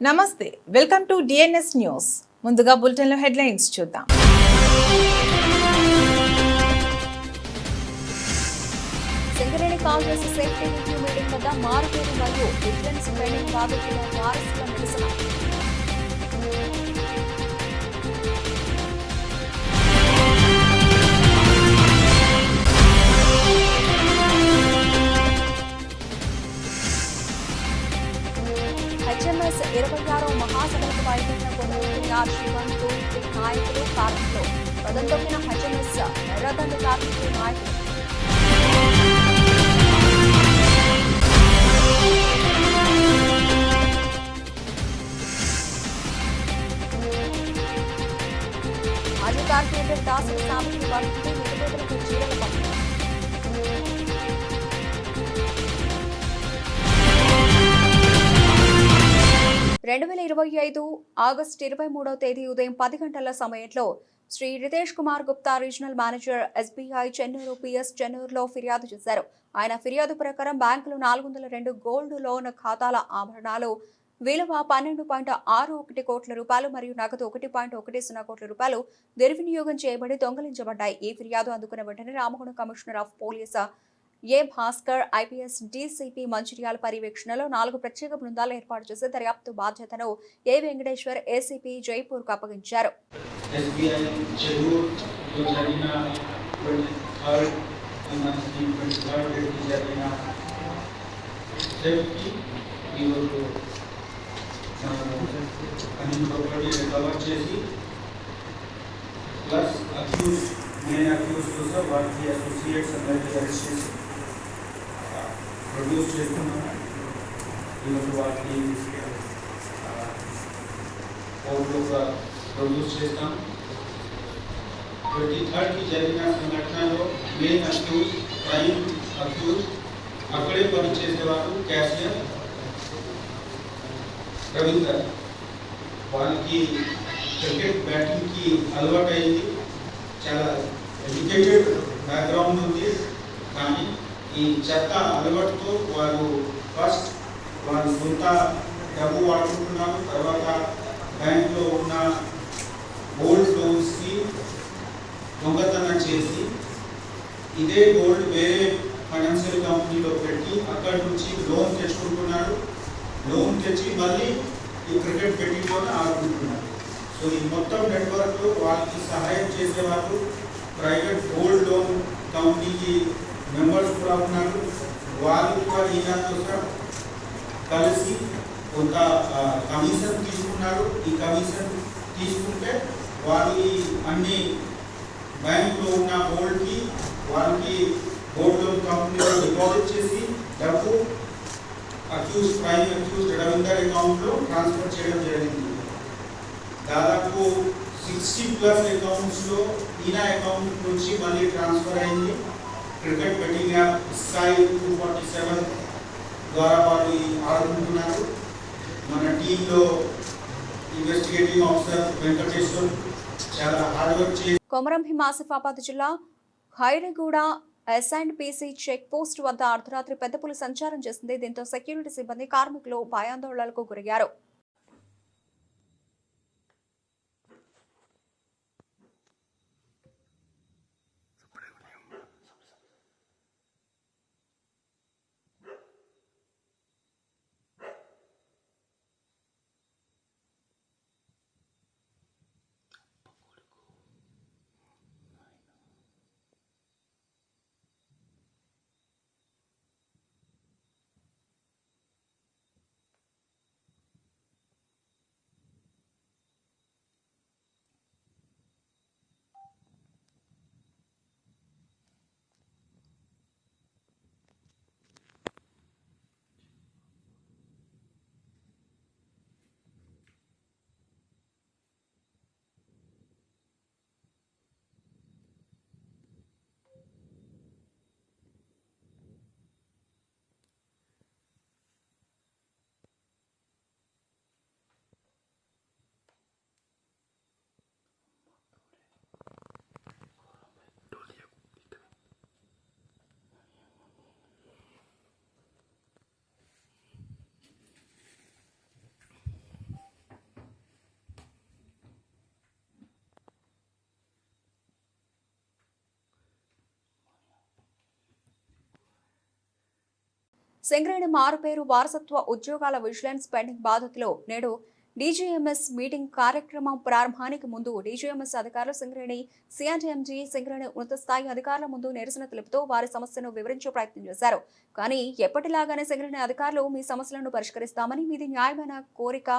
నమస్తే, welcome to DNS news. ముందుగా బులెటిన్లో హెడ్లైన్స్ చూద్దాం. Singareni Congress safety review meeting వద్ద మారుపేరు మరియు విజిలెన్స్ ట్రైనింగ్ బాధితుల వారసుల నిరసన. హెచ్ఎంఎస్ 26వ మహాసభలకు బయలుదేరిన కొనుగోలు ఆర్జీవన్ 2-3 నాయకులు కార్మికులు వదంతొక్కిన హెచ్ఎంఎస్ ఎర్రదండి కార్మికులు నాయకులు. మాజీ కార్పొరేటర్ దాసుల సామర్థ్య వర్గంలో నిరుపేదలకు చీరల పంపిణీ. 2025 ఆగస్టు 23వ తేదీ ఉదయం 10 గంటల సమయంలో Shri Ritesh Kumar Gupta regional manager SBI Chennur P S చెన్నూరులో ఫిర్యాదు చేశారు. ఆయన ఫిర్యాదు ప్రకారం బ్యాంకులు 402 గోల్డ్ లోన్ ఖాతాల ఆభరణాలు విలువ 12.61 కోట్ల రూపాయలు మరియు నగదు 1.10 కోట్ల రూపాయలు దుర్వినియోగం చేయబడి దొంగలించబడ్డాయి. ఈ ఫిర్యాదు అందుకున్న వెంటనే Ramagundam commissioner of police A Bhaskar IPS DCP Mancherial పర్యవేక్షణలో 4 ప్రత్యేక బృందాలు ఏర్పాటు చేసి దర్యాప్తు బాధ్యతను ఏ వెంకటేశ్వర్ ఏసీపీ జైపూర్ కు అప్పగించారు. ప్రొడ్యూస్ చేస్తున్నాము. ఈరోజు వాటిని కోర్టులో ప్రొడ్యూస్ చేస్తాం. 23కి జరిగిన సంఘటనలో మెయిన్ అక్యూజ్, ప్రైమ్ అక్యూజ్, అక్కడే పనిచేసేవారు క్యాషియర్ రవీందర్. వాళ్ళకి క్రికెట్ బ్యాటింగ్కి అలవాటు అయింది. చాలా ఎడ్యుకేటెడ్ బ్యాక్గ్రౌండ్ ఉంది. కానీ ఈ చెత్త అలవాటుతో వారు ఫస్ట్ వారి సొంత డబ్బు వాడుకుంటున్నారు. తర్వాత బ్యాంకులో ఉన్న గోల్డ్ లోన్స్కి దొంగతనం చేసి ఇదే గోల్డ్ వేరే ఫైనాన్షియల్ కంపెనీలో పెట్టి అక్కడి నుంచి లోన్ తెచ్చుకుంటున్నారు. లోన్ తెచ్చి మళ్ళీ ఈ క్రికెట్ బెట్టింగ్లోనే ఆడుకుంటున్నారు. సో ఈ మొత్తం నెట్వర్క్లో వాళ్ళకి సహాయం చేసేవారు ప్రైవేట్ గోల్డ్ లోన్ కంపెనీకి మెంబర్స్ కూడా ఉన్నారు. వాళ్ళు కూడా ఈయనతో కలిసి కొంత కమిషన్ తీసుకున్నారు. ఈ కమిషన్ తీసుకుంటే వాళ్ళు ఈ అన్ని బ్యాంకులో ఉన్న గోల్డ్కి వాళ్ళకి గోల్డ్ లోన్ కంపెనీలో డిపాజిట్ చేసి డబ్బు అక్యూజ్ ప్రైమ్ అక్యూజ్ రవీందర్ అకౌంట్లో ట్రాన్స్ఫర్ చేయడం జరిగింది. దాదాపు 60+ అకౌంట్స్లో ఈయన అకౌంట్ నుంచి మళ్ళీ ట్రాన్స్ఫర్ అయింది. క్రికెట్ బెట్టింగ్ యాప్ స్కై 247 ద్వారా వాళ్ళు ఆడుకుంటున్నారు. మన టీంలో ఇన్వెస్టిగేటింగ్ ఆఫీసర్ వెంకటేశ్వర్ చాలా హార్డ్ వర్క్ చేసి కొమరం భీం ఆసిఫాబాద్ జిల్లా ఖైరగూడ ఎస్ఎండ్పీసీ చెక్ పోస్ట్ వద్ద అర్ధరాత్రి పెద్ద పులి సంచారం చేసింది. దీంతో సెక్యూరిటీ సిబ్బంది కార్మికులు భయాందోళనలకు గురయ్యారు. సింగరేణి మారుపేరు వారసత్వ ఉద్యోగాల విజిలెన్స్ పెండింగ్ బాధితులు నేడు డీజీఎంఎస్ మీటింగ్ కార్యక్రమం ప్రారంభానికి ముందు డీజీఎంఎస్ అధికారులు సింగరేణి సిఎండి సింగరేణి ఉన్నత స్థాయి అధికారుల ముందు నిరసన తెలుపుతూ వారి సమస్యను వివరించే ప్రయత్నం చేశారు. కానీ ఎప్పటిలాగానే సింగరేణి అధికారులు మీ సమస్యలను పరిష్కరిస్తామని, మీది న్యాయమైన కోరిక,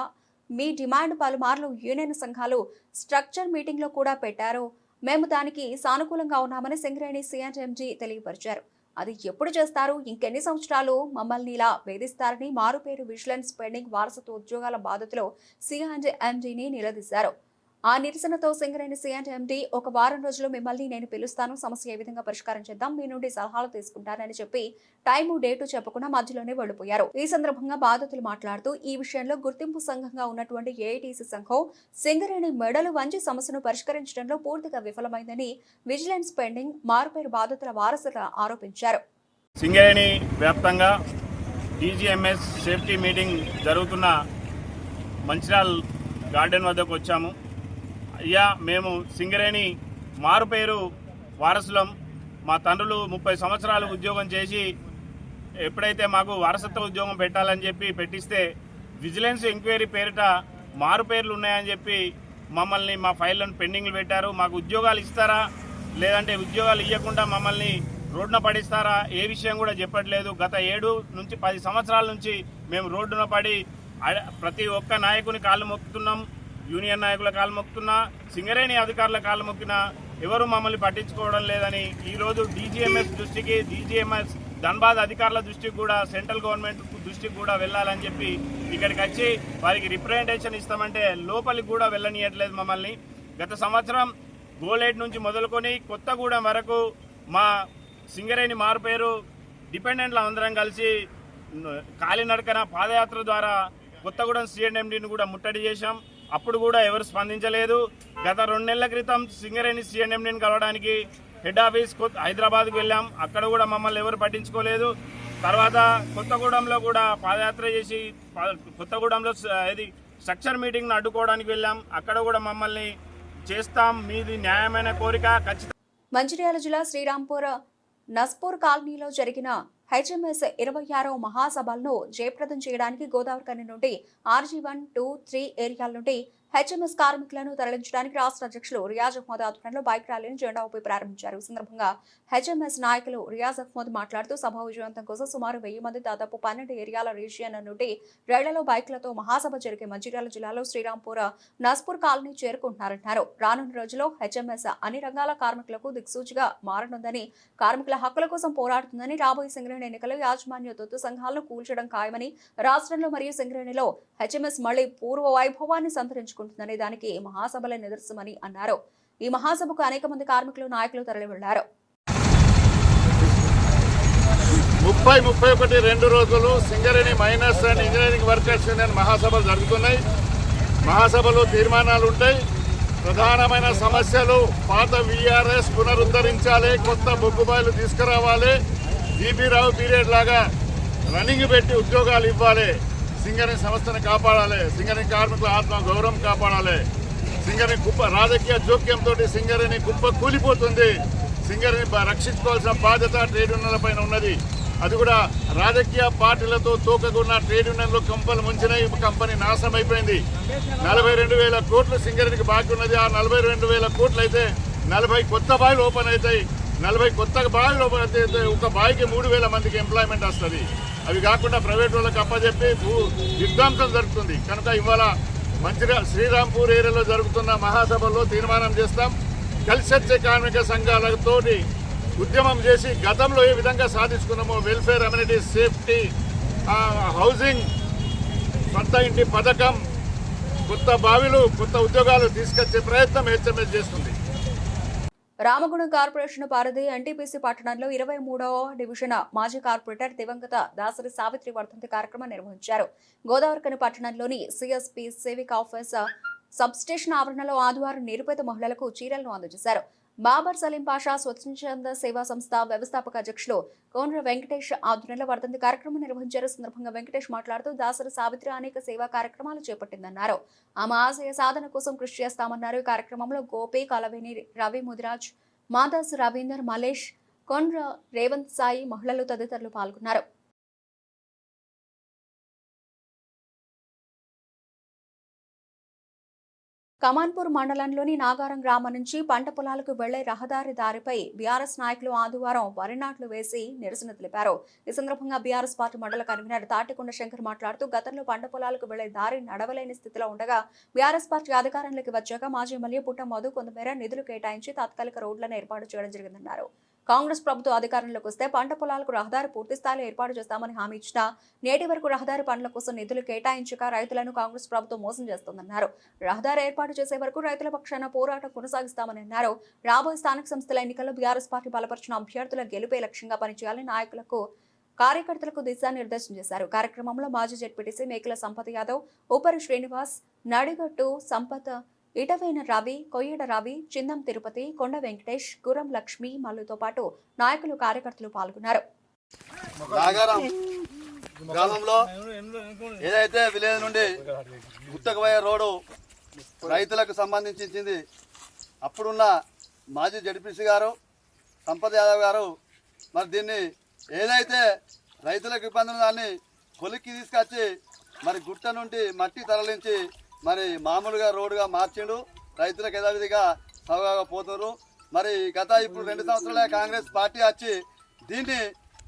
మీ డిమాండ్ పలుమార్లు యూనియన్ సంఘాలు స్ట్రక్చర్ మీటింగ్ లో కూడా పెట్టారు. మేము దానికి సానుకూలంగా ఉన్నామని సింగరేణి సిఎండి తెలియపరిచారు. అది ఎప్పుడు చేస్తారు, ఇంకెన్ని సంవత్సరాలు మమ్మల్ని ఇలా వేధిస్తారని మారుపేరు విజిలెన్స్ పెండింగ్ వారసత్వ ఉద్యోగాల బాధితులు సిఎండిని నిలదీశారు. ఆ నిరసనతో సింగరేణి సిఎండి ఒక వారం రోజులు మిమ్మల్ని నేను పిలుస్తాను, సమస్య ఏ విధంగా పరిష్కారం చేద్దాం, మీ నుండి సలహాలు తీసుకుంటానని చెప్పి టైము డేటు చెప్పకుండా మధ్యలోనే వెళ్లిపోయారు. ఈ సందర్భంగా బాధితులు మాట్లాడుతూ ఈ విషయంలో గుర్తింపు సంఘంగా ఉన్నటువంటి ఏఐటీసీ సంఘం సింగరేణి మెడలు వంచి సమస్యను పరిష్కరించడంలో పూర్తిగా విఫలమైందని విజిలెన్స్ పెండింగ్ మారుపేరు బాధితుల వారసులు ఆరోపించారు. సింగరేణి వ్యాప్తంగా డీజీఎంఎస్ సేఫ్టీ మీటింగ్ జరుగుతున్న మంచిర్యాల గార్డెన్ వద్దకు వచ్చాము. అయ్యా, మేము సింగరేణి మారుపేరు వారసులం. మా తండ్రులు 30 సంవత్సరాలు ఉద్యోగం చేసి ఎప్పుడైతే మాకు వారసత్వ ఉద్యోగం పెట్టాలని చెప్పి పెట్టిస్తే విజిలెన్స్ ఎంక్వైరీ పేరిట మారుపేర్లు ఉన్నాయని చెప్పి మమ్మల్ని మా ఫైళ్ళను పెండింగ్లు పెట్టారు. మాకు ఉద్యోగాలు ఇస్తారా లేదంటే ఉద్యోగాలు ఇవ్వకుండా మమ్మల్ని రోడ్డున పడిస్తారా, ఏ విషయం కూడా చెప్పట్లేదు. గత 7 నుంచి 10 సంవత్సరాల నుంచి మేము రోడ్డున పడి ప్రతి ఒక్క నాయకుని కాళ్ళు మొక్కుతున్నాం. యూనియన్ నాయకుల కాళ్ళు మొక్కుతున్నా, సింగరేణి అధికారుల కాళ్ళు మొక్కినా ఎవరు మమ్మల్ని పట్టించుకోవడం లేదని ఈరోజు డీజీఎంఎస్ దృష్టికి, డీజీఎంఎస్ ధన్బాద్ అధికారుల దృష్టికి కూడా, సెంట్రల్ గవర్నమెంట్ దృష్టికి కూడా వెళ్ళాలని చెప్పి ఇక్కడికి వచ్చి వారికి రిప్రజెంటేషన్ ఇస్తామంటే లోపలికి కూడా వెళ్ళనీయట్లేదు మమ్మల్ని. గత సంవత్సరం గోలేట్ నుంచి మొదలుకొని కొత్తగూడెం వరకు మా సింగరేణి మారుపేరు డిపెండెంట్లు అందరం కలిసి కాలినడకన పాదయాత్ర ద్వారా కొత్తగూడెం సిఎండిని కూడా ముట్టడి చేశాం. అప్పుడు కూడా ఎవరు స్పందించలేదు. గత 2 నెలల క్రితం సింగరేణి సిఎండిని కలవడానికి హెడ్ ఆఫీస్ హైదరాబాద్కు వెళ్ళాం. అక్కడ కూడా మమ్మల్ని ఎవరు పట్టించుకోలేదు. తర్వాత కొత్తగూడెంలో కూడా పాదయాత్ర చేసి కొత్తగూడెంలో స్ట్రక్చర్ మీటింగ్ను అడ్డుకోవడానికి వెళ్ళాం. అక్కడ కూడా మమ్మల్ని చేస్తాం, మీది న్యాయమైన కోరిక ఖచ్చితంగా. మంచిర్యాల జిల్లా శ్రీరాంపూర్ నస్పూర్ కాలనీలో జరిగిన హెచ్ఎంఎస్ 26వ మహాసభలను జయప్రదం చేయడానికి గోదావరికని నుండి RG1, 2, 3 ఏరియాల నుండి హెచ్ఎంఎస్ కార్మికులను తరలించడానికి రాష్ట్ర అధ్యక్షులు రియాజ్ అహ్మద్ ఆధ్వర్యంలో బైక్ ర్యాలీని జెండా ఊపి ప్రారంభించారు. ఈ సందర్భంగా హెచ్ఎంఎస్ నాయకులు రియాజ్ అహ్మద్ మాట్లాడుతూ సభ విజయవంతం కోసం సుమారు 1000 మంది దాదాపు 12 ఏరియాల రీజియన్ నుండి రైళ్లలో బైక్లతో మహాసభ జరిగే మంచిర్యాల జిల్లాలో శ్రీరాంపూర్ నస్పూర్ కాలనీ చేరుకుంటున్నారన్నారు. రానున్న రోజుల్లో హెచ్ఎంఎస్ అన్ని రంగాల కార్మికులకు దిక్సూచిగా మారనుందని, కార్మికుల హక్కుల కోసం పోరాడుతుందని, రాబోయే సింగరేణి ఎన్నికలు యాజమాన్య తొత్తు సంఘాలను కూల్చడం ఖాయమని, రాష్ట్రంలో మరియు సింగరేణిలో హెచ్ఎంఎస్ మళ్లీ పూర్వ వైభవాన్ని సంతరించుకుంటుందని, దానికి మహాసభలే నిదర్శనమని అన్నారు. ఈ మహాసభకు అనేక మంది కార్మికులు, నాయకులు తరలి వెళ్లారు. 30-31 రోజులు Singareni miners and engineering workers union మహాసభలు జరుగుతున్నాయి. మహాసభలో తీర్మానాలు ఉంటాయి. ప్రధానమైన సమస్యలు పాత వీఆర్ఎస్ పునరుద్ధరించాలి, కొత్త బొగ్గుబాయిలు తీసుకురావాలి, జీబీ రావు పీరియడ్ లాగా రన్నింగ్ పెట్టి ఉద్యోగాలు ఇవ్వాలి, సింగరేణి సంస్థను కాపాడాలి, సింగరేణి కార్మికుల ఆత్మ గౌరవం కాపాడాలి. సింగరేణి రాజకీయ జోక్యంతో సింగరేణి కుప్ప కూలిపోతుంది. సింగరేణి రక్షించుకోవాల్సిన బాధ్యత ట్రేడ్ యూనియన్ల పైన ఉన్నది. అది కూడా రాజకీయ పార్టీలతో తోకకున్న ట్రేడ్ యూనియన్లు కంపలు ముంచినాయి. కంపెనీ నాశనం అయిపోయింది. 42,000 కోట్లు సింగరేణికి బాకీ ఉన్నది. ఆ 42,000 కోట్లు అయితే 40 కొత్త బాయిలు ఓపెన్ అవుతాయి. 40 కొత్త బాయిలు ఓపెన్ అయితే ఒక బాయికి 3,000 మందికి ఎంప్లాయ్మెంట్ వస్తుంది. అవి కాకుండా ప్రైవేట్ వాళ్ళకి అప్పచెప్పి విధ్వంసం జరుగుతుంది. కనుక ఇవాళ మంచిర్యాల శ్రీరాంపూర్ ఏరియాలో జరుగుతున్న మహాసభలో తీర్మానం చేస్తాం. కలిసి వచ్చే కార్మిక సంఘాలతోటి ఉద్యమం చేసి గతంలో ఏ విధంగా సాధించుకున్నామో వెల్ఫేర్, అమ్యూనిటీస్, సేఫ్టీ, హౌసింగ్, కొత్త ఇంటి పథకం, కొత్త బావిలు, కొత్త ఉద్యోగాలు తీసుకొచ్చే ప్రయత్నం హెచ్ఎంఎస్ చేస్తుంది. రామగుండం కార్పొరేషన్ పరిధి ఎన్టీపీసీ పట్టణంలో 23వ డివిజన్ మాజీ కార్పొరేటర్ దివంగత దాసరి సావిత్రి వర్ధంతి కార్యక్రమం నిర్వహించారు. గోదావరికని పట్టణంలోని సిఎస్పీ సేవిక ఆఫీస్ సబ్స్టేషన్ ఆవరణలో ఆదివారం నిరుపేద మహిళలకు చీరలను అందజేశారు. బాబర్ సలీం పాషా స్వచ్ఛంద సేవా సంస్థ వ్యవస్థాపక అధ్యక్షులు కోండ్ర వెంకటేష్ ఆధ్వర్యంలో వర్ధంతి కార్యక్రమం నిర్వహించారు. సందర్భంగా వెంకటేష్ మాట్లాడుతూ దాసరి సావిత్రి అనేక సేవా కార్యక్రమాలు చేపట్టిందన్నారు. ఆమె ఆశయ సాధన కోసం కృషి చేస్తామన్నారు. ఈ కార్యక్రమంలో గోపి, కలవేని, రవి ముదిరాజ్, మాదాస్ రవీందర్, మలేష్, కోండ్ర రేవంత్ సాయి, మహిళలు తదితరులు పాల్గొన్నారు. కమాన్పూర్ మండలంలోని నాగారం గ్రామం నుంచి పంట పొలాలకు వెళ్లే రహదారి దారిపై బీఆర్ఎస్ నాయకులు ఆదివారం వరి నాట్లు వేసి నిరసన తెలిపారు. ఈ సందర్భంగా బీఆర్ఎస్ పార్టీ మండల కన్వీనర్ తాటికొండ శంకర్ మాట్లాడుతూ గతంలో పంట పొలాలకు వెళ్లే దారి నడవలేని స్థితిలో ఉండగా బీఆర్ఎస్ పార్టీ అధికారంలోకి వచ్చాక మాజీ ఎమ్మెల్యే పుట్ట మధు కొంతమేర నిధులు కేటాయించి తాత్కాలిక రోడ్లను ఏర్పాటు చేయడం జరిగిందన్నారు. కాంగ్రెస్ ప్రభుత్వం అధికారంలోకి వస్తే పంట పొలాలకు రహదారి పూర్తి స్థాయిలో ఏర్పాటు చేస్తామని హామీ ఇచ్చినా నేటి వరకు రహదారి పనుల కోసం నిధులు కేటాయించక రైతులను కాంగ్రెస్ ప్రభుత్వం మోసం చేస్తోందన్నారు. రహదారి ఏర్పాటు చేసే వరకు రైతుల పక్షాన పోరాటం కొనసాగిస్తామని అన్నారు. రాబోయే స్థానిక సంస్థల ఎన్నికల్లో బీఆర్ఎస్ పార్టీ బలపరిచిన అభ్యర్థుల గెలుపే లక్ష్యంగా పనిచేయాలని నాయకులకు కార్యకర్తలకు దిశానిర్దేశం చేశారు. కార్యక్రమంలో మాజీ జెడ్పీటీసీ మేకల సంపత్ యాదవ్, ఊపరి శ్రీనివాస్, నడిగట్టు సంపత్, ఇటవైన రవి, కొయ్యడ రవి, చిందం తిరుపతి, కొండ వెంకటేష్, గురం లక్ష్మి మల్లుతో పాటు నాయకులు కార్యకర్తలు పాల్గొన్నారు. నాగారం గ్రామంలో ఏదైతే విలేజ్ నుండి గుత్తకవయ్య రోడ్డు రైతులకు సంబంధించింది అప్పుడున్న మాజీ జడ్పీసీ గారు సంపత్ యాదవ్ గారు మరి దీన్ని ఏదైతే రైతులకు ఇబ్బంది ఉన్న దాన్ని కొలిక్కి తీసుకొచ్చి మరి గుట్ట నుండి మట్టి తరలించి మరి మామూలుగా రోడ్డుగా మార్చిండు. రైతులకు యథావిధిగా సౌకర్యంగా పోతున్నారు. మరి గత ఇప్పుడు 2 సంవత్సరాలే కాంగ్రెస్ పార్టీ వచ్చి దీన్ని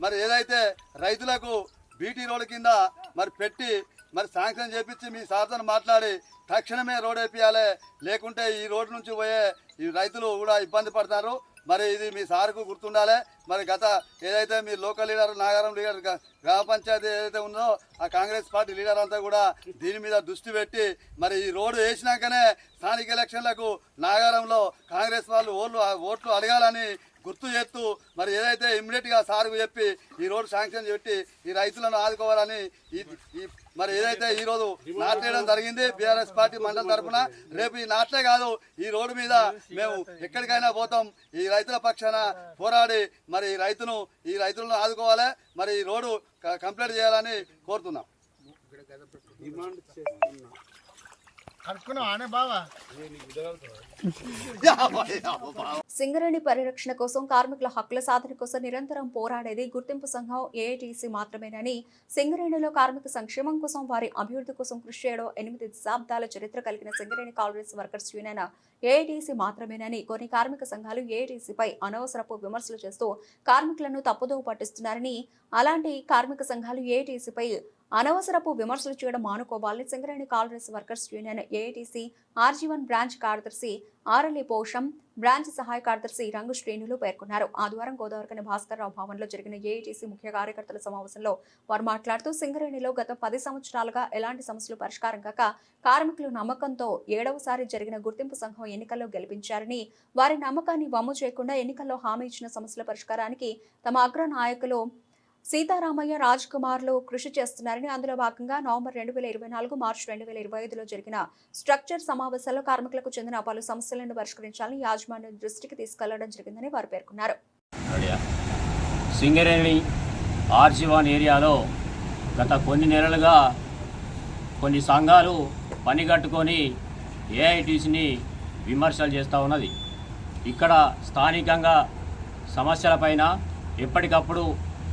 మరి ఏదైతే రైతులకు బీటీ రోడ్డు కింద మరి పెట్టి మరి శాంక్షన్ చేపించి మీ సార్తో మాట్లాడి తక్షణమే రోడ్ వేపియాలి, లేకుంటే ఈ రోడ్డు నుంచి పోయే ఈ రైతులు కూడా ఇబ్బంది పడతారు. మరి ఇది మీ సార్కు గుర్తుండాలి. మరి గత ఏదైతే మీ లోకల్ లీడర్ నాగారం లీడర్ గ్రామ పంచాయతీ ఏదైతే ఉందో ఆ కాంగ్రెస్ పార్టీ లీడర్ అంతా కూడా దీని మీద దృష్టి పెట్టి మరి ఈ రోడ్డు వేసినాకనే స్థానిక ఎలక్షన్లకు నాగారంలో కాంగ్రెస్ వాళ్ళు ఓట్లు అడగాలని గుర్తు చేస్తూ మరి ఏదైతే ఇమ్మీడియట్గా సార్కు చెప్పి ఈ రోడ్డు శాంక్షన్ పెట్టి ఈ రైతులను ఆదుకోవాలని మరి ఏదైతే ఈ రోజు నాటేయడం జరిగింది బీఆర్ఎస్ పార్టీ మండలం తరఫున. రేపు ఈ నాట్లే కాదు, ఈ రోడ్డు మీద మేము ఎక్కడికైనా పోతాం. ఈ రైతుల పక్షాన పోరాడి మరి ఈ రైతులను ఆదుకోవాలి. మరి ఈ రోడ్డు కంప్లీట్ చేయాలని కోరుతున్నాం. సింగరేణి పరిరక్షణ కోసం, కార్మికుల హక్కుల సాధన కోసం నిరంతరం పోరాడేది గుర్తింపు సంఘం ఏఐటీసీ మాత్రమేనని, సింగరేణిలో కార్మిక సంక్షేమం కోసం, వారి అభివృద్ధి కోసం కృషి చేయడం 8 దశాబ్దాల చరిత్ర కలిగిన Singareni collieries workers union AITC మాత్రమేనని కొన్ని కార్మిక సంఘాలు ఏఐటీసీపై అనవసరపు విమర్శలు చేస్తూ కార్మికులను తప్పుదోవ పట్టిస్తున్నారని, అలాంటి కార్మిక సంఘాలు ఏఐటీసీపై అనవసరపు విమర్శలు చేయడం మానుకోవాలని Singareni collieries workers union AITC RG1 branch కార్యదర్శి ఆర్ఎల్ఏ పోషం, బ్రాంచ్ సహాయ కార్యదర్శి రంగు శ్రేణులు పేర్కొన్నారు. ఆదివారం గోదావరికని భాస్కర్రావు భవన్లో జరిగిన ఏఐటీసీ ముఖ్య కార్యకర్తల సమావేశంలో వారు మాట్లాడుతూ సింగరేణిలో గత 10 సంవత్సరాలుగా ఎలాంటి సమస్యలు పరిష్కారం కాక కార్మికులు నమ్మకంతో 7వసారి జరిగిన గుర్తింపు సంఘం ఎన్నికల్లో గెలిపించారని, వారి నమ్మకాన్ని వమ్ము చేయకుండా ఎన్నికల్లో హామీ ఇచ్చిన సమస్యల పరిష్కారానికి తమ అగ్ర నాయకులు సీతారామయ్య, రాజ్ కుమార్లు కృషి చేస్తున్నారని, అందులో భాగంగా నవంబర్ 2024, మార్చి 2025లో జరిగిన స్ట్రక్చర్ సమావేశాల్లో కార్మికులకు చెందిన పలు సమస్యలను పరిష్కరించాలని యాజమాన్యం దృష్టికి తీసుకెళ్లడం జరిగిందని వారు పేర్కొన్నారు. సింగరేణి RG1 ఏరియాలో గత కొన్ని నెలలుగా కొన్ని సంఘాలు పనిగట్టుకొని ఏఐటీసీని విమర్శలు చేస్తూ ఉన్నది. ఇక్కడ స్థానికంగా సమస్యలపైన ఎప్పటికప్పుడు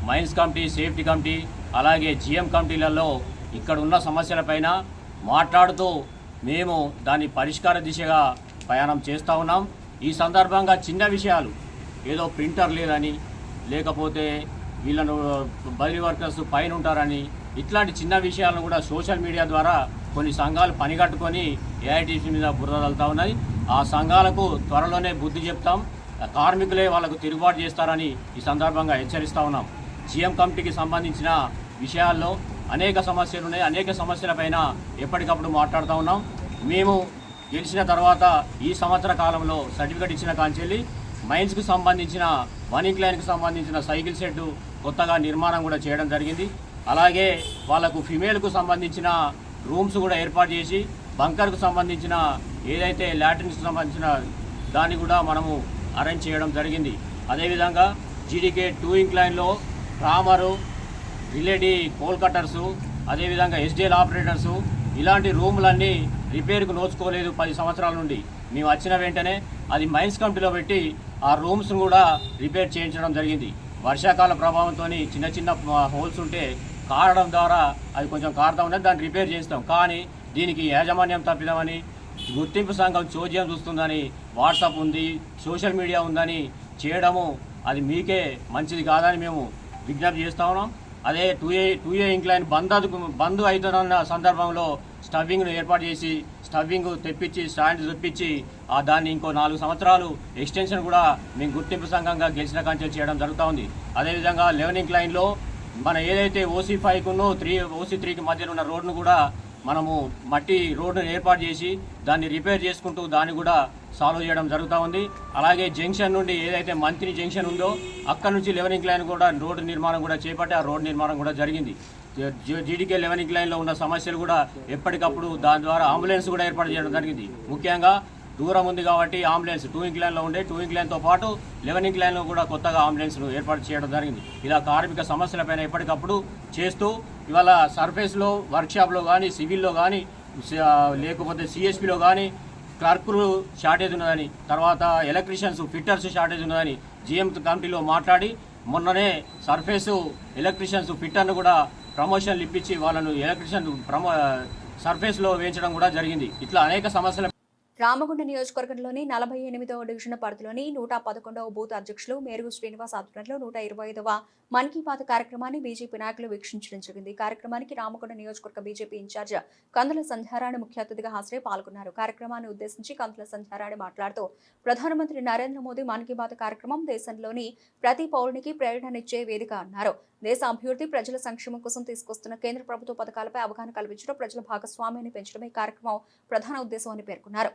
మైన్స్ కమిటీ, సేఫ్టీ కమిటీ, అలాగే GM కమిటీలలో ఇక్కడ ఉన్న సమస్యలపైన మాట్లాడుతూ మేము దాని పరిష్కార దిశగా ప్రయాణం చేస్తూ ఉన్నాం. ఈ సందర్భంగా చిన్న విషయాలు, ఏదో ప్రింటర్ లేదని, లేకపోతే వీళ్ళను బదిలీ వర్కర్స్ పైన ఉంటారని, ఇట్లాంటి చిన్న విషయాలను కూడా సోషల్ మీడియా ద్వారా కొన్ని సంఘాలు పనిగట్టుకొని ఏఐటీసీ మీద బురద తగులుతూ ఉన్నాయి. ఆ సంఘాలకు త్వరలోనే బుద్ధి చెప్తాం. కార్మికులే వాళ్ళకు తిరుగుబాటు చేస్తారని ఈ సందర్భంగా హెచ్చరిస్తూ ఉన్నాం. GM కమిటీకి సంబంధించిన విషయాల్లో అనేక సమస్యలు ఉన్నాయి. అనేక సమస్యలపైన ఎప్పటికప్పుడు మాట్లాడుతూ ఉన్నాం. మేము గెలిచిన తర్వాత ఈ సంవత్సర కాలంలో సర్టిఫికేట్ ఇచ్చిన కాంచెల్లి మైన్స్కి సంబంధించిన 1 ఇంక్లైన్కి సంబంధించిన సైకిల్ షెడ్ కొత్తగా నిర్మాణం కూడా చేయడం జరిగింది. అలాగే వాళ్ళకు ఫిమేల్కు సంబంధించిన రూమ్స్ కూడా ఏర్పాటు చేసి, బంకర్కు సంబంధించిన ఏదైతే లాట్రిన్స్కి సంబంధించిన దాన్ని కూడా మనము అరేంజ్ చేయడం జరిగింది. అదేవిధంగా GDK 2 ఇంక్లైన్లో రామరు, రిలేటీ కోల్ కట్టర్సు, అదేవిధంగా SDL ఆపరేటర్సు, ఇలాంటి రూములన్నీ రిపేర్కు నోచుకోలేదు 10 సంవత్సరాల నుండి. మేము వచ్చిన వెంటనే అది మైన్స్ కమిటీలో పెట్టి ఆ రూమ్స్ను కూడా రిపేర్ చేయించడం జరిగింది. వర్షాకాల ప్రభావంతో చిన్న చిన్న హోల్స్ ఉంటే కారడం ద్వారా అది కొంచెం కారుతూ ఉన్నది, దాన్ని రిపేర్ చేస్తాం. కానీ దీనికి యాజమాన్యం తప్పిదామని గుర్తింపు సంఘం చోద్యం చూస్తుందని, వాట్సాప్ ఉంది, సోషల్ మీడియా ఉందని చేయడము అది మీకే మంచిది కాదని మేము విజ్ఞప్తి చేస్తా ఉన్నాం. అదే 2A ఇంక్లైన్ బంద్ అవుతున్న సందర్భంలో స్టవ్వింగ్ను ఏర్పాటు చేసి స్టవ్వింగ్ తెప్పించి స్టాండ్ తెప్పించి దాన్ని ఇంకో 4 సంవత్సరాలు ఎక్స్టెన్షన్ కూడా మేము గుర్తింపు సంఘంగా గెలిచిన కంచెలు చేయడం జరుగుతూ ఉంది. అదేవిధంగా 11 ఇంక్లైన్లో మన ఏదైతే OC5కును OC3కి మధ్యన ఉన్న రోడ్ను కూడా మనము మట్టి రోడ్డును ఏర్పాటు చేసి దాన్ని రిపేర్ చేసుకుంటూ దాన్ని కూడా సాల్వ్ చేయడం జరుగుతూ ఉంది. అలాగే జంక్షన్ నుండి ఏదైతే మంత్రి జంక్షన్ ఉందో అక్కడ నుంచి 11 ఇంక్లైన్ కూడా రోడ్డు నిర్మాణం కూడా చేపట్టి ఆ రోడ్డు నిర్మాణం కూడా జరిగింది. GDK 11 ఇంక్లైన్లో ఉన్న సమస్యలు కూడా ఎప్పటికప్పుడు దాని ద్వారా అంబులెన్స్ కూడా ఏర్పాటు చేయడం జరిగింది. ముఖ్యంగా దూరం ఉంది కాబట్టి అంబులెన్స్ 2 ఇంక్లైన్లో ఉండే 2 ఇంక్లైన్తో పాటు 11 ఇంక్లైన్లో కూడా కొత్తగా అంబులెన్స్ను ఏర్పాటు చేయడం జరిగింది. ఇలా కార్మిక సమస్యలపైన ఎప్పటికప్పుడు చేస్తూ ఇవాళ సర్ఫేస్లో వర్క్షాప్లో కానీ సివిల్లో కానీ లేకపోతే CSPలో కానీ క్లర్కులు షార్టేజ్ ఉన్నదని, తర్వాత ఎలక్ట్రీషియన్స్ ఫిట్టర్స్ షార్టేజ్ ఉన్నదని GM కమిటీలో మాట్లాడి మొన్ననే సర్ఫేసు ఎలక్ట్రీషియన్స్ ఫిట్టర్ను కూడా ప్రమోషన్లు ఇప్పించి వాళ్ళను ఎలక్ట్రీషియన్ సర్ఫేస్లో వేయించడం కూడా జరిగింది. ఇట్లా అనేక సమస్యల రామగుండ నియోజకవర్గంలోని 48వ డివిజన్ పరిధిలోని 111వ బూత్ అధ్యక్షులు మేరుగు శ్రీనివాస్ ఆధ్వర్యంలో 125వ మన్ కీ బాత్ కార్యక్రమాన్ని బీజేపీ నాయకులు వీక్షించడం జరిగింది. కార్యక్రమానికి రామగుండ నియోజకవర్గ బీజేపీ ఇన్ఛార్జ్ కందుల సంధ్యారాణి ముఖ్య అతిథిగా హాజరై పాల్గొన్నారు. కార్యక్రమాన్ని ఉద్దేశించి కందుల సంధ్యారాణి మాట్లాడుతూ ప్రధానమంత్రి నరేంద్ర మోదీ మన్ కీ బాత్ కార్యక్రమం దేశంలోని ప్రతి పౌరునికి ప్రేరణనిచ్చే వేదిక అన్నారు. దేశ అభివృద్ధి ప్రజల సంక్షేమం కోసం తీసుకొస్తున్న కేంద్ర ప్రభుత్వ పథకాలపై అవగాహన కల్పించడం, ప్రజల భాగస్వామ్యాన్ని పెంచడమే కార్యక్రమం ప్రధాన ఉద్దేశం అని పేర్కొన్నారు.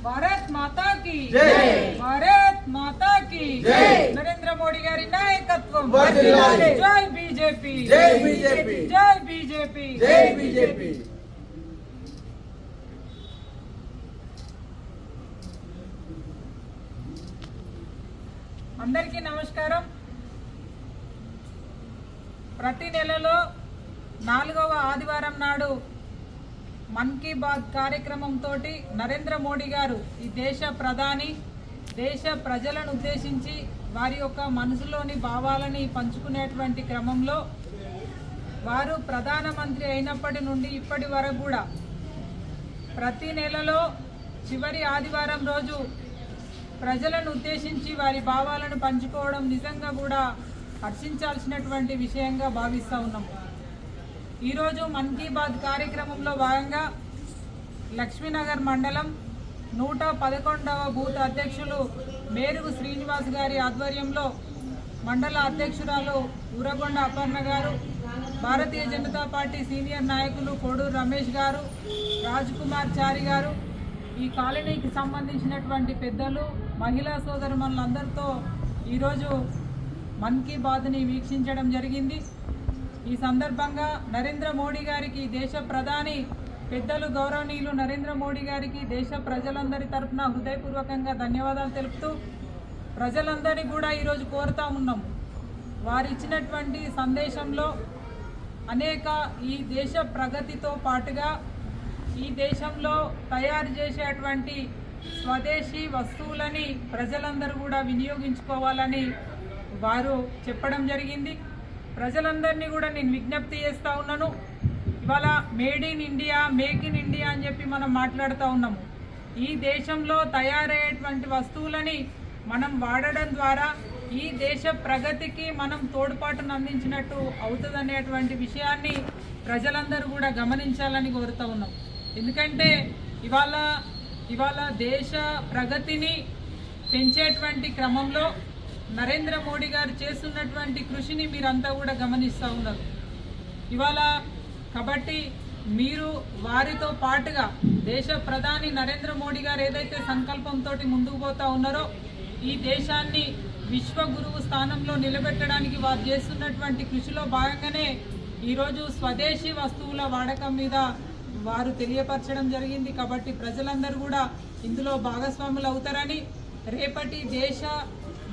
భారత్ మాతా కీ జై, భారత్ మాతా కీ జై, నరేంద్ర మోడీ గారి నాయకత్వం వర్ధిల్లాలి, జై బీజేపీ, జై బీజేపీ, జై బీజేపీ, జై బీజేపీ. అందరికీ నమస్కారం. ప్రతి నెలలో 4వ ఆదివారం నాడు మన్ కీ బాత్ కార్యక్రమంతో నరేంద్ర మోడీ గారు ఈ దేశ ప్రధాని దేశ ప్రజలను ఉద్దేశించి వారి యొక్క మనసులోని భావాలని పంచుకునేటువంటి క్రమంలో వారు ప్రధానమంత్రి అయినప్పటి నుండి ఇప్పటి వరకు కూడా ప్రతి నెలలో చివరి ఆదివారం రోజు ప్రజలను ఉద్దేశించి వారి భావాలను పంచుకోవడం నిజంగా కూడా హర్షించాల్సినటువంటి విషయంగా భావిస్తూ ఉన్నాము. ఈరోజు మన్ కీ బాత్ కార్యక్రమంలో భాగంగా లక్ష్మీనగర్ మండలం 111వ బూత్ అధ్యక్షులు మేరుగు శ్రీనివాస్ గారి ఆధ్వర్యంలో మండల అధ్యక్షురాలు ఊరగొండ అపర్ణ గారు, భారతీయ జనతా పార్టీ సీనియర్ నాయకులు కోడూరు రమేష్ గారు, రాజ్ కుమార్ చారి గారు, ఈ కాలనీకి సంబంధించినటువంటి పెద్దలు, మహిళా సోదరుమణులందరితో ఈరోజు మన్ కీ బాత్ని వీక్షించడం జరిగింది. ఈ సందర్భంగా నరేంద్ర మోడీ గారికి, దేశ ప్రధాని పెద్దలు గౌరవనీయులు నరేంద్ర మోడీ గారికి దేశ ప్రజలందరి తరఫున హృదయపూర్వకంగా ధన్యవాదాలు తెలుపుతూ ప్రజలందరినీ కూడా ఈరోజు కోరుతా ఉన్నాం. వారు ఇచ్చినటువంటి సందేశంలో అనేక ఈ దేశ ప్రగతితో పాటుగా ఈ దేశంలో తయారు చేసేటువంటి స్వదేశీ వస్తువులని ప్రజలందరూ కూడా వినియోగించుకోవాలని వారు చెప్పడం జరిగింది. ప్రజలందరినీ కూడా నేను విజ్ఞప్తి చేస్తూ ఉన్నాను. ఇవాళ made in India, make in India అని చెప్పి మనం మాట్లాడుతూ ఉన్నాము. ఈ దేశంలో తయారయ్యేటువంటి వస్తువులని మనం వాడడం ద్వారా ఈ దేశ ప్రగతికి మనం తోడ్పాటును అందించినట్టు అవుతుందనేటువంటి విషయాన్ని ప్రజలందరూ కూడా గమనించాలని కోరుతూ ఉన్నాం. ఎందుకంటే ఇవాళ దేశ ప్రగతిని పెంచేటువంటి క్రమంలో నరేంద్ర మోడీ గారు చేస్తున్నటువంటి కృషిని మీరంతా కూడా గమనిస్తూ ఉన్నారు. ఇవాళ కాబట్టి మీరు వారితో పాటుగా దేశ ప్రధాని నరేంద్ర మోడీ గారు ఏదైతే సంకల్పంతో ముందుకు పోతా ఉన్నారో ఈ దేశాన్ని విశ్వగురువు స్థానంలో నిలబెట్టడానికి వారు చేస్తున్నటువంటి కృషిలో భాగంగానే ఈరోజు స్వదేశీ వస్తువుల వాడకం మీద వారు తెలియపరచడం జరిగింది. కాబట్టి ప్రజలందరూ కూడా ఇందులో భాగస్వాములు అవుతారని, రేపటి దేశ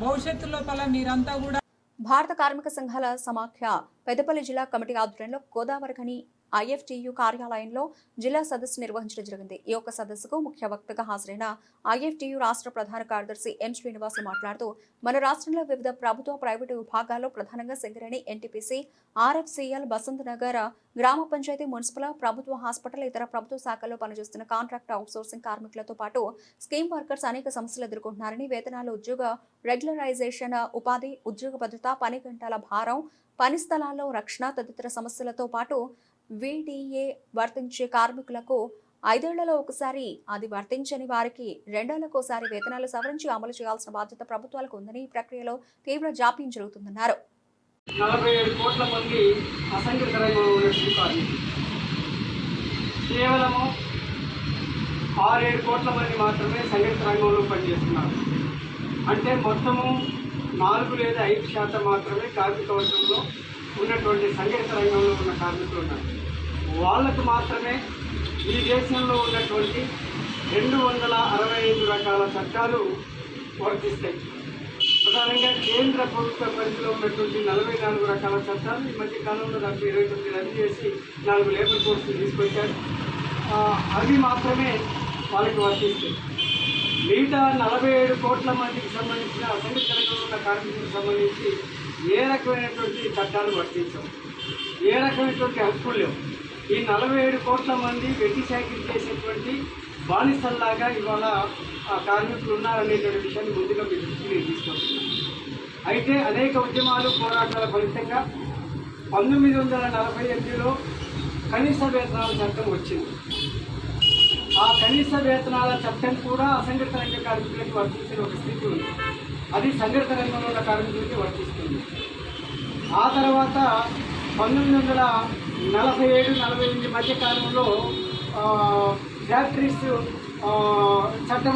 భవిష్యత్తు లోపల మీరంతా కూడా భారత కార్మిక సంఘాల సమాఖ్య పెద్దపల్లి జిల్లా కమిటీ ఆధ్వర్యంలో గోదావరి ఖని IFTU కార్యాలయంలో జిల్లా సదస్సు నిర్వహించడం జరిగింది. ఈ యొక్క సదస్సుకు ముఖ్య వక్తగా హాజరైన IFTU రాష్ట్ర ప్రధాన కార్యదర్శి ఎం శ్రీనివాస్ మాట్లాడుతూ మన రాష్ట్రంలో వివిధ ప్రభుత్వ ప్రైవేటు విభాగాల్లో ప్రధానంగా సింగరేణి, NTPC, RFCL, బసంత్ నగర్ గ్రామ పంచాయతీ, మున్సిపల్, ప్రభుత్వ హాస్పిటల్, ఇతర ప్రభుత్వ శాఖల్లో పనిచేస్తున్న కాంట్రాక్ట్ అవుట్సోర్సింగ్ కార్మికులతో పాటు స్కీమ్ వర్కర్స్ అనేక సమస్యలు ఎదుర్కొంటున్నారని, వేతనాలు, ఉద్యోగ రెగ్యులరైజేషన్, ఉపాధి, ఉద్యోగ భద్రత, పని గంటల భారం, పని స్థలాల్లో రక్షణ తదితర సమస్యలతో పాటు VDA వర్తించే కార్మికులకు 5 ఏళ్లలో ఒకసారి, అది వర్తించని వారికి 2 ఏళ్లకోసారి వేతనాలు సవరించి అమలు చేయాల్సిన బాధ్యత ప్రభుత్వాలకు ఉందని ఈ ప్రక్రియలో తీవ్ర జాప్యం జరుగుతుందన్నారు. 47 కోట్ల మంది అసంఘటిత రంగంలో ఉన్నటువంటి కార్మికులు, కేవలము 6-7 కోట్ల మంది మాత్రమే సంఘటిత రంగంలో పనిచేస్తున్నారు. అంటే మొత్తము 4 లేదా 5% మాత్రమే కార్మిక వర్గంలో ఉన్నటువంటి సంఘటిత రంగంలో ఉన్న కార్మికులు ఉన్నారు. వాళ్ళకు మాత్రమే ఈ దేశంలో ఉన్నటువంటి 265 రకాల చట్టాలు వర్తిస్తాయి. ప్రధానంగా కేంద్ర ప్రభుత్వ పరిధిలో ఉన్నటువంటి 44 రకాల చట్టాలు ఈ మధ్య కాలంలో దాంట్లో 29 రద్దు చేసి 4 లేబర్ కోడ్స్ తీసుకొచ్చారు. అవి మాత్రమే వాళ్ళకి వర్తిస్తాయి. మిగతా 47 కోట్ల మందికి సంబంధించిన అసంఘటిత రంగంలో ఉన్న కార్మికులకు సంబంధించి ఏ రకమైనటువంటి చట్టాలు వర్తించవు, ఏ రకమైనటువంటి హక్కులు లేవు. ఈ 47 కోట్ల మంది వెట్టి చాకిరీ చేసేటువంటి బానిసల్లాగా ఇవాళ కార్మికులు ఉన్నారనేటువంటి విషయాన్ని ముందుగా మీ దృష్టికి నేను తీసుకొస్తున్నాను. అయితే అనేక ఉద్యమాలు, పోరాటాల ఫలితంగా 1948లో కనీస వేతనాల చట్టం వచ్చింది. ఆ కనీస వేతనాల చట్టం కూడా అసంఘటిత రంగ కార్మికులకు వర్తించిన ఒక స్థితి ఉంది. అది సంఘటిత రంగంలో ఉన్న కార్మికులకి వర్తిస్తుంది. ఆ తర్వాత 1947-48 మధ్య కాలంలో ఫ్యాక్టరీస్ చట్టం.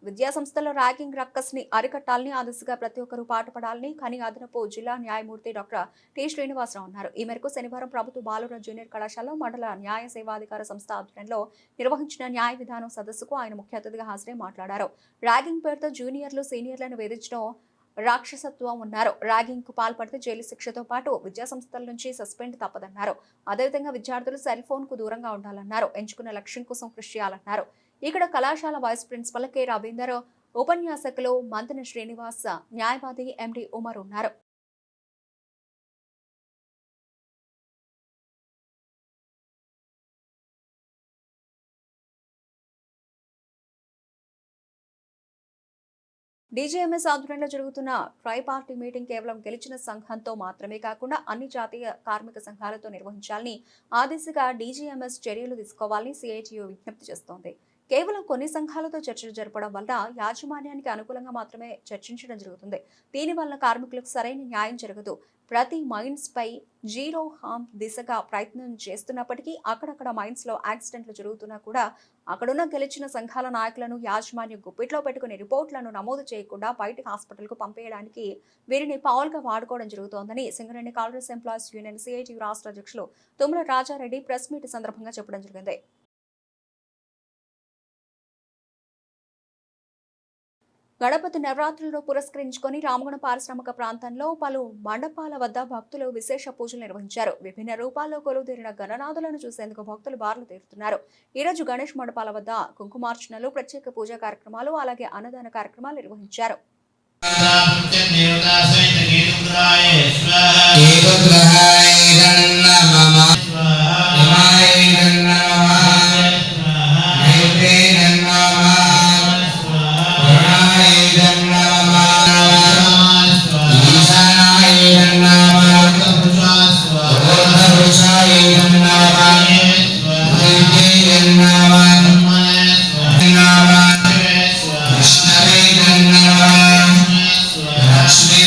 విద్యా సంస్థల్లో ర్యాగింగ్ రక్కస్ని అరికట్టాలని, ఆ దిశగా ప్రతి ఒక్కరూ పాటుపడాలని ఖని అదనపు జిల్లా న్యాయమూర్తి డాక్టర్ టి శ్రీనివాసరావు అన్నారు. ఈ మేరకు శనివారం ప్రభుత్వ బాలుర జూనియర్ కళాశాల మండల న్యాయ సేవాధికార సంస్థ ఆధ్వర్యంలో నిర్వహించిన న్యాయ విధానం సదస్సుకు ఆయన ముఖ్య అతిథిగా హాజరై మాట్లాడారు. ర్యాగింగ్ పేరుతో జూనియర్లు, సీనియర్లను వేధించడం రాక్షసత్వం ఉన్నారు. ర్యాగింగ్ కు పాల్పడితే జైలు శిక్షతో పాటు విద్యా సంస్థల నుంచి సస్పెండ్ తప్పదన్నారు. అదేవిధంగా విద్యార్థులు సెల్ ఫోన్ కు దూరంగా ఉండాలన్నారు. ఎంచుకున్న లక్ష్యం కోసం కృషి చేయాలన్నారు. ఇక్కడ కళాశాల వైస్ ప్రిన్సిపల్ కె రవీందర్, ఉపన్యాసకులు మంతెన శ్రీనివాస్, న్యాయవాది MD ఉమర్ ఉన్నారు. DGMS ఆధ్వర్యంలో జరుగుతున్న ట్రైపార్టీ మీటింగ్ కేవలం గెలిచిన సంఘంతో మాత్రమే కాకుండా అన్ని జాతీయ కార్మిక సంఘాలతో నిర్వహించాలని, ఆ దిశగా DGMS చర్యలు తీసుకోవాలని CITU విజ్ఞప్తి చేస్తోంది. కేవలం కొన్ని సంఘాలతో చర్చలు జరపడం వల్ల యాజమాన్యానికి అనుకూలంగా మాత్రమే చర్చించడం జరుగుతుంది. దీనివల్ల కార్మికులకు సరైన న్యాయం జరగదు. ప్రతి మైన్స్ పై జీరో హార్మ్ దిశగా ప్రయత్నం చేస్తున్నప్పటికీ అక్కడక్కడ మైన్స్ లో యాక్సిడెంట్లు జరుగుతున్నా కూడా అక్కడున్న గెలిచిన సంఘాల నాయకులను యాజమాన్యం గుప్పిట్లో పెట్టుకుని రిపోర్టులను నమోదు చేయకుండా బయటి హాస్పిటల్ కు పంపేయడానికి వీరిని పావులుగా వాడుకోవడం జరుగుతోందని Singareni Congress employees union CITU రాష్ట్ర అధ్యక్షులు తుమ్మల రాజారెడ్డి ప్రెస్ మీట్ సందర్భంగా చెప్పడం జరిగింది. గణపతి నవరాత్రులను పురస్కరించుకొని రామగుణ పారిశ్రామిక ప్రాంతంలో పలు మండపాల వద్ద భక్తులు విశేష పూజలు నిర్వహించారు. విభిన్న రూపాల్లో కొలువుతీరిన గణనాథులను చూసేందుకు భక్తులు బారులు తీరుతున్నారు. ఈ రోజు గణేష్ మండపాల వద్ద కుంకుమార్చనలు, ప్రత్యేక పూజా కార్యక్రమాలు, అలాగే అన్నదాన కార్యక్రమాలు నిర్వహించారు. Lexmi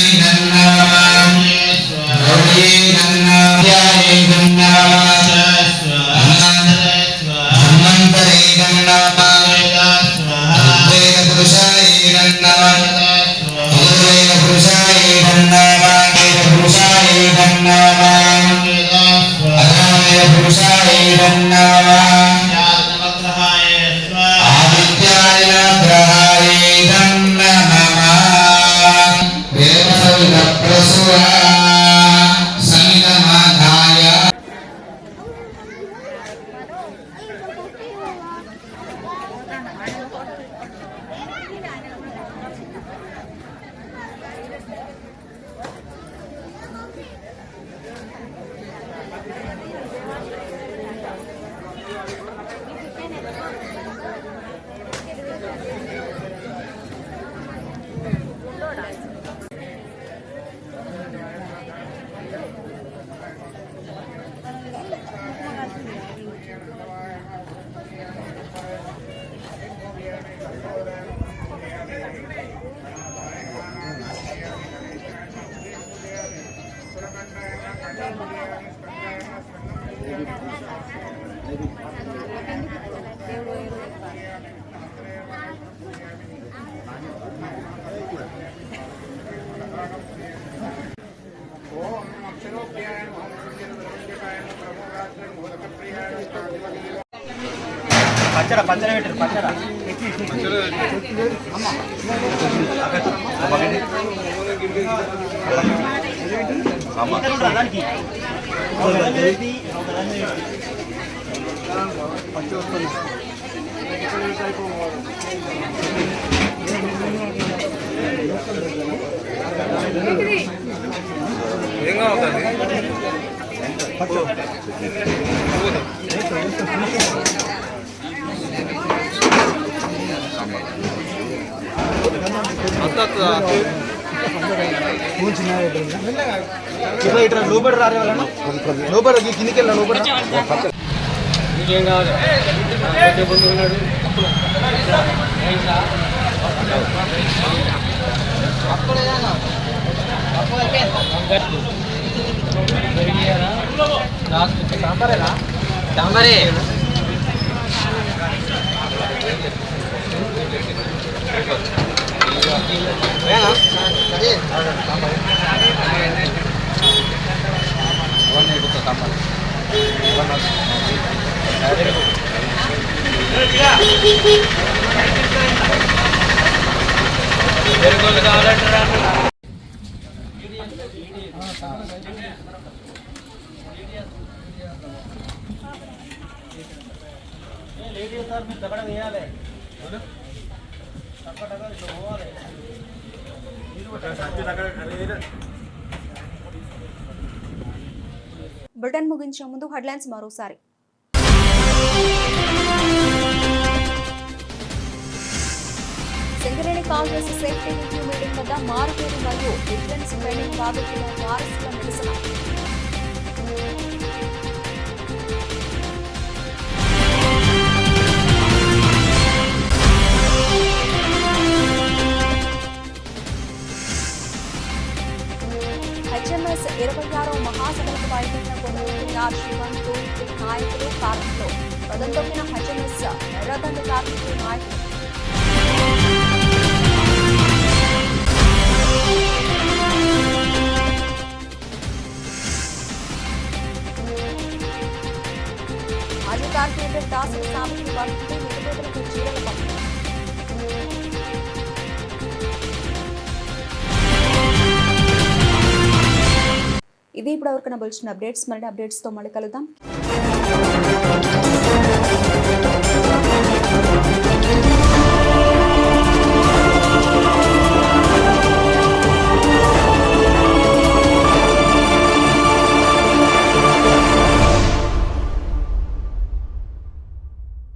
బులెటిన్ ముగించే ముందు హెడ్లైన్స్ మరోసారి. Singareni Congress safety review meeting వద్ద మారుపేరు మరియు విజిలెన్స్ ట్రైనింగ్ బాధితుల వారసుల నిరసన. హెచ్ఎంఎస్ 26వ మహాసభలకు బయలుదేరిన కొన్ని ఆర్జీవన్ 2-3 నాయకులు కార్మికులు రథం తొక్కిన హెచ్ఎంఎస్ ఎర్రదండ కార్మికులు నాయకులు. మాజీ కార్పొరేటర్ దాసుల సామర్థ్యం వర్తించి నిరుపేదలకు చీరల పంపిణీ. ఇది ఇప్పుడు ఎవరికైనా బులెటిన్ అప్డేట్స్. మరిన్ని అప్డేట్స్తో మళ్ళీ కలుద్దాం.